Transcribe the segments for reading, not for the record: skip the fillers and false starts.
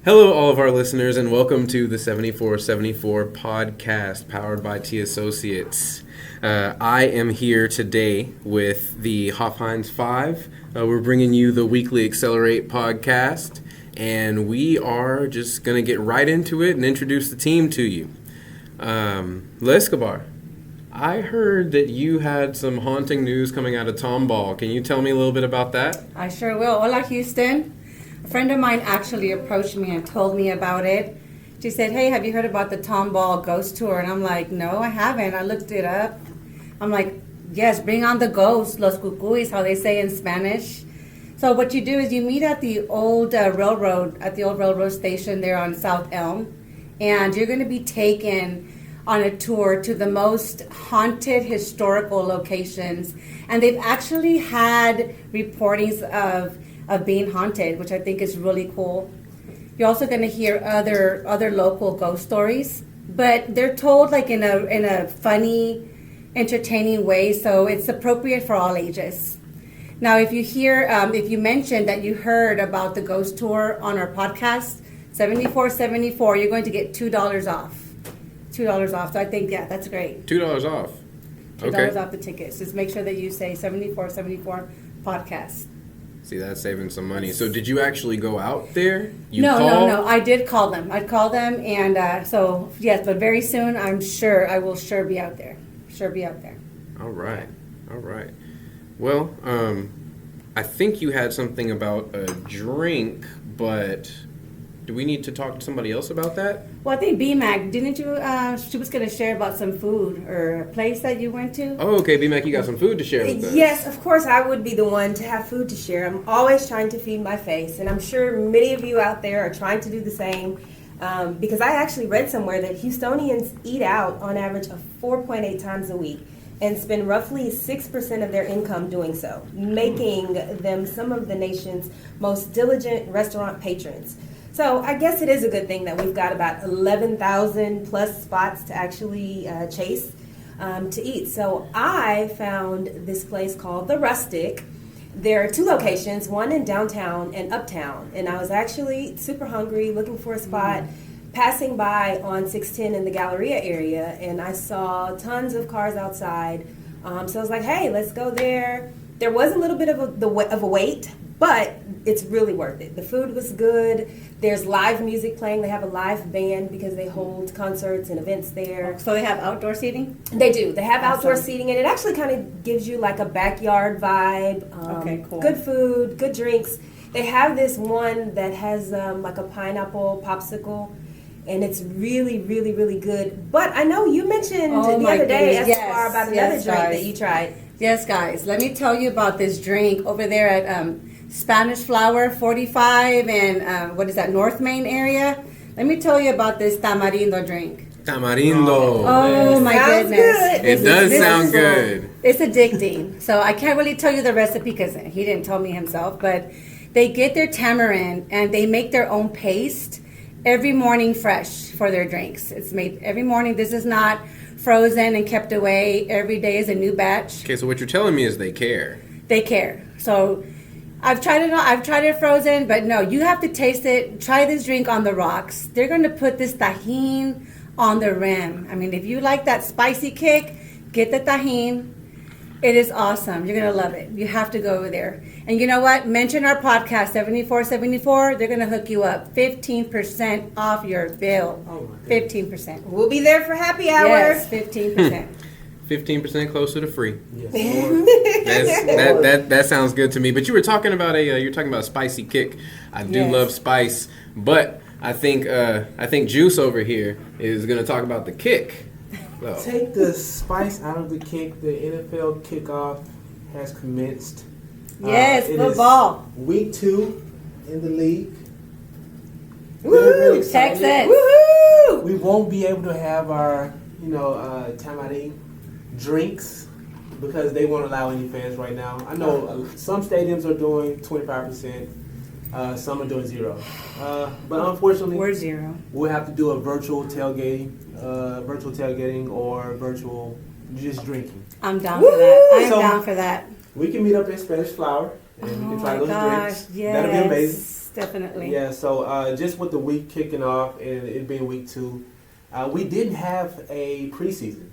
Hello, all of our listeners, and welcome to the 7474 podcast powered by T Associates. I am here today with the Hofheinz 5. We're bringing you the weekly XLR-8 podcast, and we are just going to get right into it and introduce the team to you. Escobar, I heard that you had some haunting news coming out of Tomball. Can you tell me a little bit about that? I sure will. Hola, Houston. A friend of mine actually approached me and told me about it. She said, hey, have you heard about the Tomball ghost tour? And I'm like, no, I haven't. I looked it up. I'm like, yes, bring on the ghosts, los cucuys, how they say in Spanish. So what you do is you meet at the old railroad station there on South Elm, and you're going to be taken on a tour to the most haunted historical locations. And they've actually had reportings of being haunted, which I think is really cool. You're also going to hear other local ghost stories, but they're told like in a funny, entertaining way, so it's appropriate for all ages. Now, if you mentioned that you heard about the ghost tour on our podcast, 7474, you're going to get $2 off. $2 off. So I think, yeah, that's great. $2 off. $2 off the tickets. Just make sure that you say 7474 podcast. See, that's saving some money. So did you actually go out there? No. I did call them. I'd call them, and so, yes, but very soon, I will be out there. All right. Well, I think you had something about a drink, but do we need to talk to somebody else about that? Well, I think BMAC, didn't you, she was going to share about some food or a place that you went to? Oh, okay, BMAC, you got some food to share with us. Yes, of course, I would be the one to have food to share. I'm always trying to feed my face, and I'm sure many of you out there are trying to do the same, because I actually read somewhere that Houstonians eat out on average of 4.8 times a week and spend roughly 6% of their income doing so, making them some of the nation's most diligent restaurant patrons. So I guess it is a good thing that we've got about 11,000 plus spots to actually chase to eat. So I found this place called the Rustic. There are two locations, one in downtown and uptown. And I was actually super hungry, looking for a spot, passing by on 610 in the Galleria area, and I saw tons of cars outside. So I was like, hey, let's go there. There was a little bit of a wait, but it's really worth it. The food was good. There's live music playing. They have a live band because they hold concerts and events there. So they have outdoor seating? They do. They have outdoor seating, and it actually kind of gives you like a backyard vibe. Okay, cool. Good food, good drinks. They have this one that has like a pineapple popsicle, and it's really, really, really good. But I know you mentioned the other day, Escobar, about another drink that you tried. Yes, guys. Let me tell you about this drink over there at Spanish Flower 45 and North Main area. Let me tell you about this tamarindo drink. Tamarindo. Oh my goodness. Good. It does sound good. It's addicting. So I can't really tell you the recipe because he didn't tell me himself, but they get their tamarind and they make their own paste every morning fresh for their drinks. It's made every morning. This is not frozen and kept away. Every day is a new batch. Okay, so what you're telling me is they care. They care. So I've tried it frozen, but no, you have to taste it. Try this drink on the rocks. They're going to put this tajin on the rim. I mean, if you like that spicy kick, get the tajin. It is awesome. You're going to love it. You have to go over there. And you know what? Mention our podcast, 7474. They're going to hook you up. 15% off your bill. 15%. We'll be there for happy hour. Yes, 15%. 15% closer to free. Yes. That sounds good to me. But you were talking about a spicy kick. I do love spice, but I think Juice over here is going to talk about the kick. So. Take the spice out of the kick. The NFL kickoff has commenced. Yes, it football. is week 2 in the league. Woo! Texas. Woohoo! We won't be able to have our, tamarind drinks because they won't allow any fans right now. I know some stadiums are doing 25%, some are doing 0. But unfortunately, we're 0. We'll have to do a virtual tailgating or virtual just drinking. I'm down for that. Down for that. We can meet up in Spanish Flower and we can try those drinks. Yes. That'll be amazing. Definitely. Yeah, so just with the week kicking off and it being week 2, we didn't have a preseason.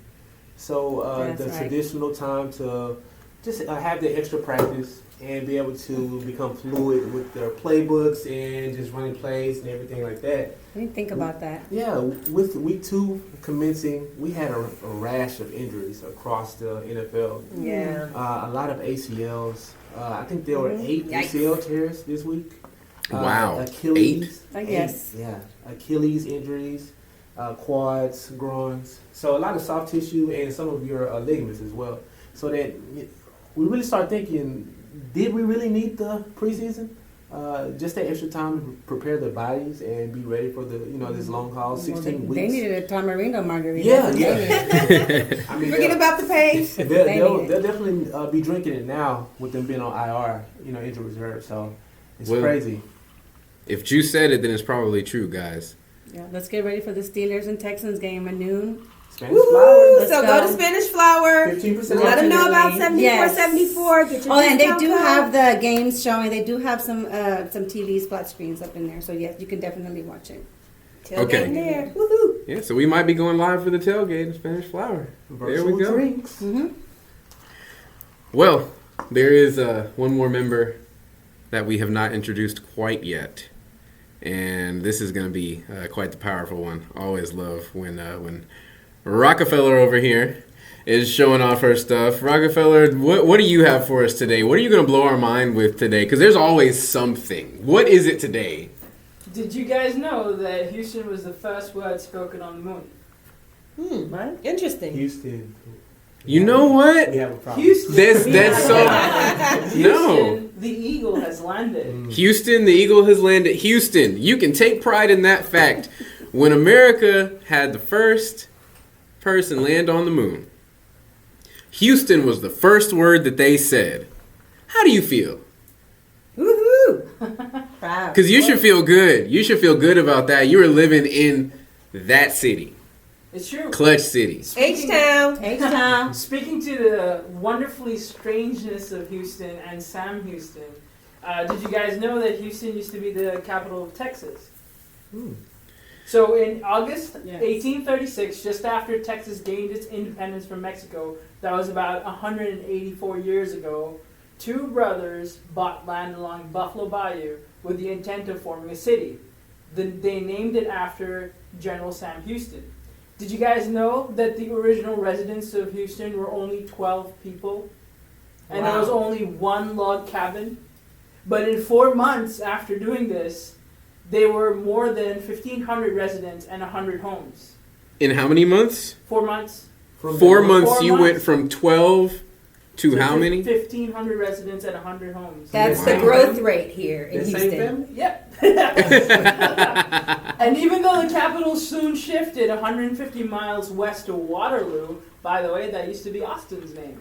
So That's the right. traditional time to just have the extra practice and be able to become fluid with their playbooks and just running plays and everything like that. I didn't think about that. Yeah, with week 2 commencing, we had a rash of injuries across the NFL. Yeah. A lot of ACLs. I think there were 8 Yikes. ACL tears this week. Wow. Achilles. 8? Yes. Yeah. Achilles injuries, quads, groins. So a lot of soft tissue and some of your ligaments as well. So that we really start thinking, did we really need the preseason? Just that extra time to prepare their bodies and be ready for the this long haul, 16 weeks. They needed a Tamarindo margarita. Yeah, They yeah. needed. I mean, Forget about the pace. they'll definitely be drinking it now with them being on IR, injury reserve. So it's Well, crazy. If Juice said it, then it's probably true, guys. Yeah, let's get ready for the Steelers and Texans game at noon. Spanish Woohoo! flowers, So Let's go go. to Spanish Flower. 15% Let them know about Definitely. 74, Yes. 74. Get your Oh, and they discount do code. have the games showing. They do have some TVs, flat screens up in there. So yes, you can definitely watch it. Tailgate Okay. in there. Woohoo! Yeah, so we might be going live for the tailgate in Spanish Flower. There we virtual go. drinks. Mm-hmm. Well, there is one more member that we have not introduced quite yet, and this is going to be quite the powerful one. Always love when Rockefeller over here is showing off her stuff. Rockefeller, what do you have for us today? What are you going to blow our mind with today? Because there's always something. What is it today? Did you guys know that Houston was the first word spoken on the moon? What? Interesting. Houston. You know what? We have a problem. Houston. That's so... No. Houston, the eagle has landed. Houston, the eagle has landed. Houston, you can take pride in that fact. When America had the first person land on the moon, Houston was the first word that they said. How do you feel? Woohoo! Proud. Because you should feel good. You should feel good about that. You were living in that city. It's true. Clutch City. H-Town. H-Town. Speaking to the wonderfully strangeness of Houston and Sam Houston, did you guys know that Houston used to be the capital of Texas? So in August Yes. 1836, just after Texas gained its independence from Mexico, that was about 184 years ago, 2 brothers bought land along Buffalo Bayou with the intent of forming a city. They named it after General Sam Houston. Did you guys know that the original residents of Houston were only 12 people? And there was Wow. only 1 log cabin? But in 4 months after doing this, there were more than 1,500 residents and 100 homes. In how many months? 4 months. From 4 the- months. 4 You went months. from 12 to how many? 1,500 residents and 100 homes. That's Wow. the growth rate here in The same Houston. family? Yep. And even though the capital soon shifted 150 miles west to Waterloo, by the way, that used to be Austin's name.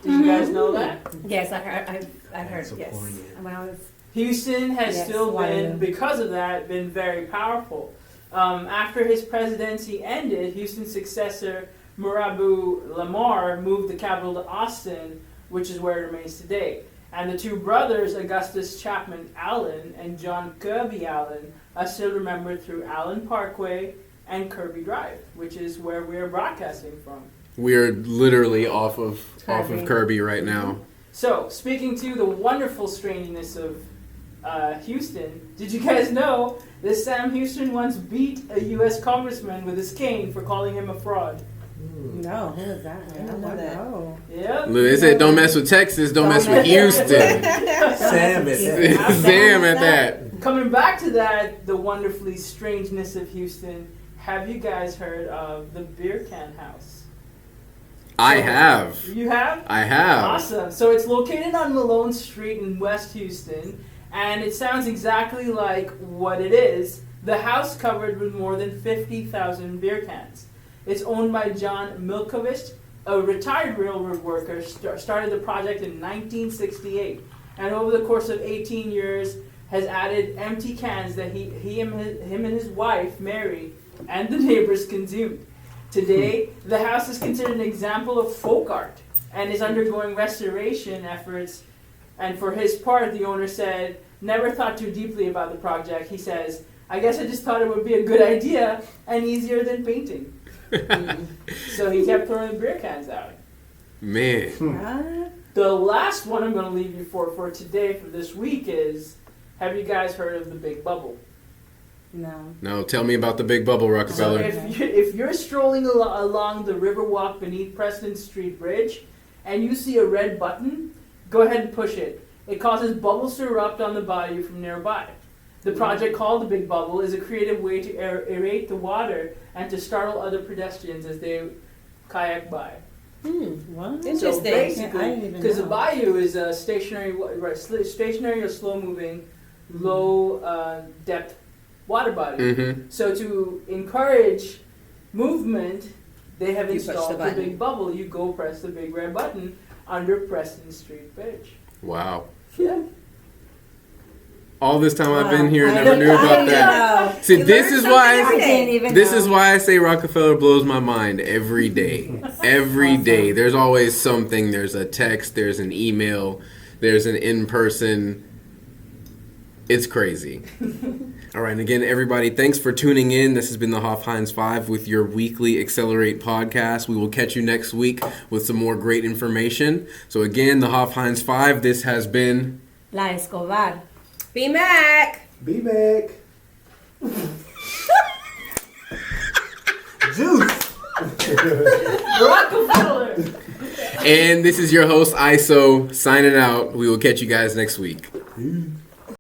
Did you guys know that? Yes, I heard. I heard. So Yes. corny. When I was Houston has Yes, still Waterloo. been, because of that, been very powerful. After his presidency ended, Houston's successor, Murabu Lamar, moved the capital to Austin, which is where it remains today. And the 2 brothers, Augustus Chapman Allen and John Kirby Allen, are still remembered through Allen Parkway and Kirby Drive, which is where we're broadcasting from. We're literally off of Kirby. Kirby right now. So, speaking to the wonderful strangeness of Houston, did you guys know that Sam Houston once beat a U.S. congressman with his cane for calling him a fraud? no. Who was that? I didn't know that. know. Yep. Look, they said don't mess with Texas, don't mess with Houston. Sam is Sam at that. Coming back to that, the wonderfully strangeness of Houston, have you guys heard of the Beer Can House? I have. You have? I have. Awesome. So it's located on Malone Street in West Houston, and it sounds exactly like what it is. The house covered with more than 50,000 beer cans. It's owned by John Milkovich, a retired railroad worker, started the project in 1968, and over the course of 18 years has added empty cans that him and his wife, Mary, and the neighbors consumed. Today, the house is considered an example of folk art and is undergoing restoration efforts. And for his part, the owner said never thought too deeply about the project. He says, I guess I just thought it would be a good idea and easier than painting. So he kept throwing the beer cans out. Man. The last one I'm going to leave you for today, for this week, is, have you guys heard of the Big Bubble? No. No, tell me about the Big Bubble, So Rockefeller. if you're strolling along the Riverwalk beneath Preston Street Bridge and you see a red button, go ahead and push it. It causes bubbles to erupt on the bayou from nearby. The project, called the Big Bubble, is a creative way to aerate the water and to startle other pedestrians as they kayak by. What? So Interesting. basically, because the bayou is a stationary or slow-moving, low-depth water body. Mm-hmm. So to encourage movement, they have You push installed the the button. Big Bubble. You go press the big red button under Preston Street Bridge. Wow. Yeah. All this time I've been here and I never knew about didn't that. know. See, You this learn is something why every day. didn't even this know. is why I say Rockefeller blows my mind every day. Every day. There's always something. There's a text, there's an email, there's an in-person. It's crazy. All right, and again, everybody, thanks for tuning in. This has been the Hofheinz 5 with your weekly Accelerate podcast. We will catch you next week with some more great information. So again, the Hofheinz 5, this has been... La Escobar. Be Mac. Be back. Juice. Rockefeller! And this is your host, ISO, signing out. We will catch you guys next week. Peace.